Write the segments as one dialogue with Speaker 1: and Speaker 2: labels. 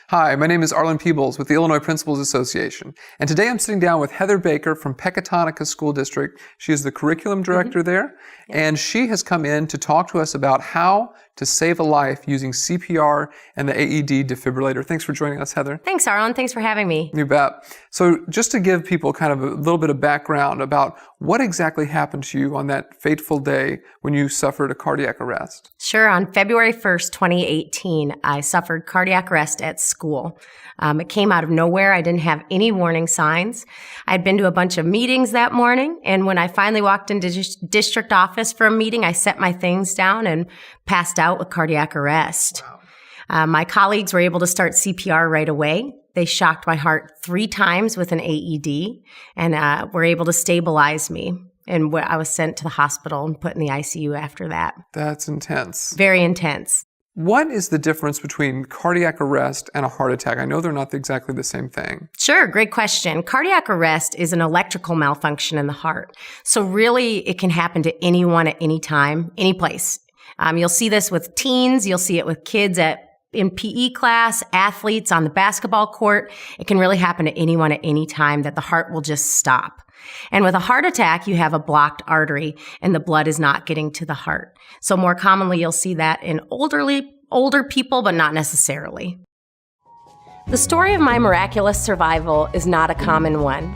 Speaker 1: Hi, my name is Arlen Peebles with the Illinois Principals Association, and today I'm sitting down with Heather Baker from Pecatonica School District. She is the curriculum director there, and she has come in to talk to us about how to save a life using CPR and the AED defibrillator. Thanks for joining us, Heather.
Speaker 2: Thanks, Arlen. Thanks for having me.
Speaker 1: You bet. So just to give people kind of a little bit of background about what exactly happened to you on that fateful day when you suffered a cardiac arrest.
Speaker 2: Sure. On February 1st, 2018, I suffered cardiac arrest at school. It came out of nowhere. I didn't have any warning signs. I'd been to a bunch of meetings that morning, and when I finally walked into district office for a meeting, I set my things down and passed out with cardiac arrest. Wow. My colleagues were able to start CPR right away. They shocked my heart 3 times with an AED and were able to stabilize me. And I was sent to the hospital and put in the ICU after that.
Speaker 1: That's intense.
Speaker 2: Very intense.
Speaker 1: What is the difference between cardiac arrest and a heart attack? I know they're not exactly the same thing.
Speaker 2: Sure, great question. Cardiac arrest is an electrical malfunction in the heart. So really, it can happen to anyone at any time, any place. You'll see this with teens. You'll see it with kids in PE class, athletes on the basketball court. It can really happen to anyone at any time that the heart will just stop. And with a heart attack, you have a blocked artery and the blood is not getting to the heart. So more commonly, you'll see that in older people, but not necessarily. The story of my miraculous survival is not a common one.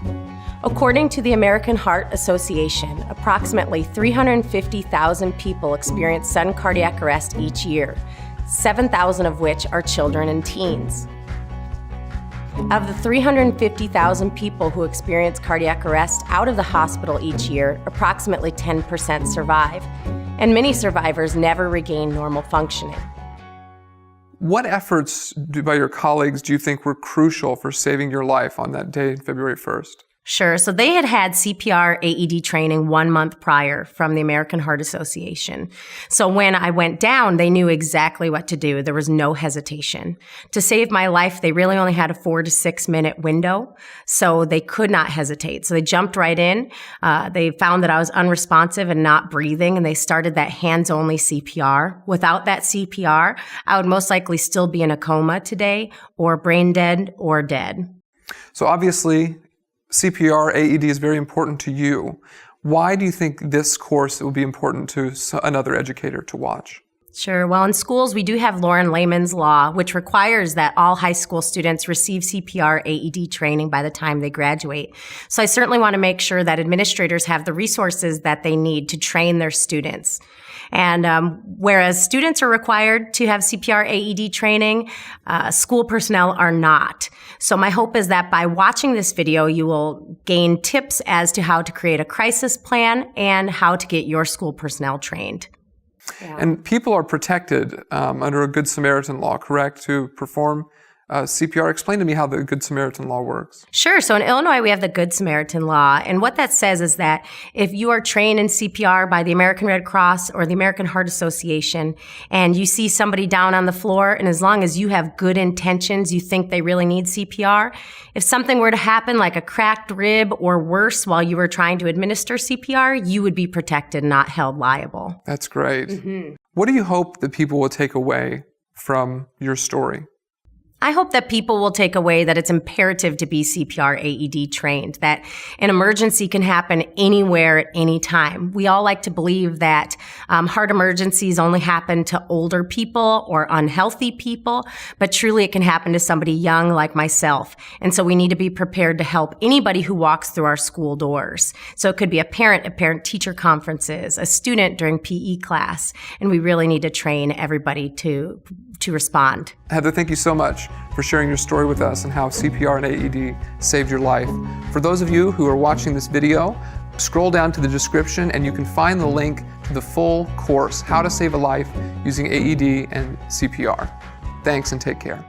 Speaker 2: According to the American Heart Association, approximately 350,000 people experience sudden cardiac arrest each year, 7,000 of which are children and teens. Of the 350,000 people who experience cardiac arrest out of the hospital each year, approximately 10% survive, and many survivors never regain normal functioning.
Speaker 1: What efforts by your colleagues do you think were crucial for saving your life on that day, February 1st?
Speaker 2: Sure. So they had CPR AED training 1 month prior from the American Heart Association. So when I went down, they knew exactly what to do. There was no hesitation. To save my life, they really only had a 4 to 6 minute window, so they could not hesitate. So they jumped right in. They found that I was unresponsive and not breathing, and they started that hands-only CPR. Without that CPR, I would most likely still be in a coma today, or brain dead, or dead.
Speaker 1: So obviously, CPR AED is very important to you. Why do you think this course will be important to another educator to watch?
Speaker 2: Sure. Well, in schools, we do have Lauren Layman's Law, which requires that all high school students receive CPR AED training by the time they graduate. So I certainly want to make sure that administrators have the resources that they need to train their students. And whereas students are required to have CPR AED training, school personnel are not. So my hope is that by watching this video, you will gain tips as to how to create a crisis plan and how to get your school personnel trained. Yeah.
Speaker 1: And people are protected under a Good Samaritan law, correct, to perform CPR. Explain to me how the Good Samaritan law works.
Speaker 2: Sure. So in Illinois, we have the Good Samaritan law. And what that says is that if you are trained in CPR by the American Red Cross or the American Heart Association, and you see somebody down on the floor, and as long as you have good intentions, you think they really need CPR, if something were to happen like a cracked rib or worse while you were trying to administer CPR, you would be protected, not held liable.
Speaker 1: That's great.
Speaker 2: Mm-hmm.
Speaker 1: What do you hope that people will take away from your story?
Speaker 2: I hope that people will take away that it's imperative to be CPR AED trained, that an emergency can happen anywhere at any time. We all like to believe that heart emergencies only happen to older people or unhealthy people, but truly it can happen to somebody young like myself. And so we need to be prepared to help anybody who walks through our school doors. So it could be a parent at parent-teacher conferences, a student during PE class, and we really need to train everybody to respond.
Speaker 1: Heather, thank you so much for sharing your story with us and how CPR and AED saved your life. For those of you who are watching this video, scroll down to the description and you can find the link to the full course, How to Save a Life Using AED and CPR. Thanks and take care.